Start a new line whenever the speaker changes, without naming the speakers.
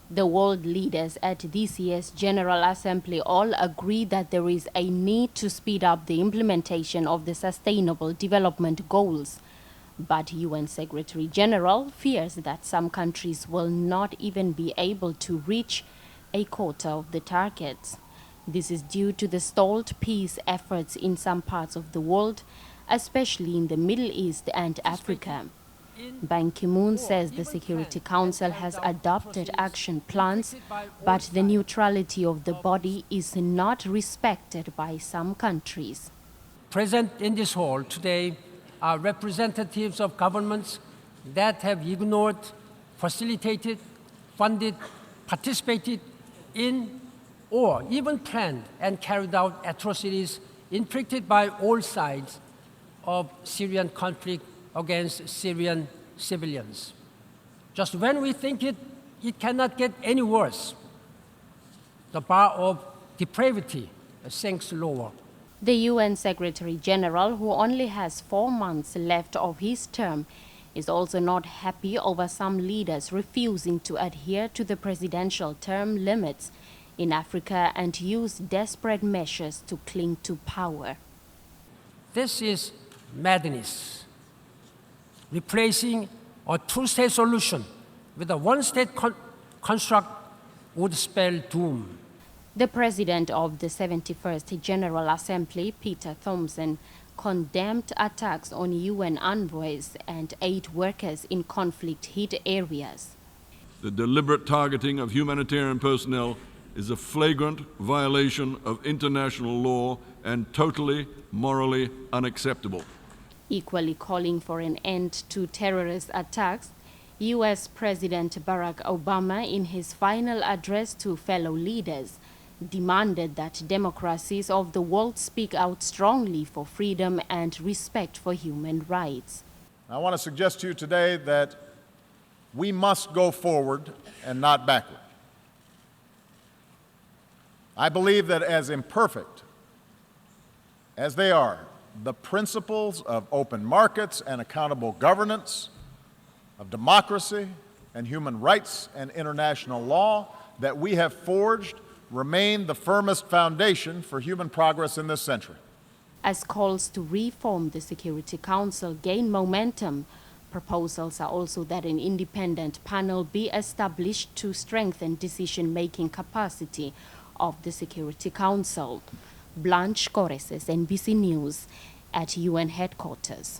The world leaders at this year's General Assembly all agree that there is a need to speed up the implementation of the Sustainable Development Goals. But UN Secretary General fears that some countries will not even be able to reach a quarter of the targets. This is due to the stalled peace efforts in some parts of the world, especially in the Middle East and Africa. Ban Ki-moon says the Security Council has adopted action plans, but the neutrality of the body is not respected by some countries.
Present in this hall today are representatives of governments that have ignored, facilitated, funded, participated in, or even planned and carried out atrocities inflicted by all sides of Syrian conflict against Syrian civilians. Just when we think it cannot get any worse, the bar of depravity sinks lower.
The UN Secretary General, who only has 4 months left of his term, is also not happy over some leaders refusing to adhere to the presidential term limits in Africa and use desperate measures to cling to power.
This is madness. Replacing a two-state solution with a one-state construct would spell doom.
The president of the 71st General Assembly, Peter Thompson, condemned attacks on UN envoys and aid workers in conflict-hit areas.
The deliberate targeting of humanitarian personnel is a flagrant violation of international law and totally morally unacceptable.
Equally calling for an end to terrorist attacks, U.S. President Barack Obama, in his final address to fellow leaders, demanded that democracies of the world speak out strongly for freedom and respect for human rights.
I want to suggest to you today that we must go forward and not backward. I believe that as imperfect as they are, the principles of open markets and accountable governance, of democracy and human rights and international law that we have forged remain the firmest foundation for human progress in this century.
As calls to reform the Security Council gain momentum, proposals are also that an independent panel be established to strengthen decision-making capacity of the Security Council. Blanche Correses, NBC News, at UN headquarters.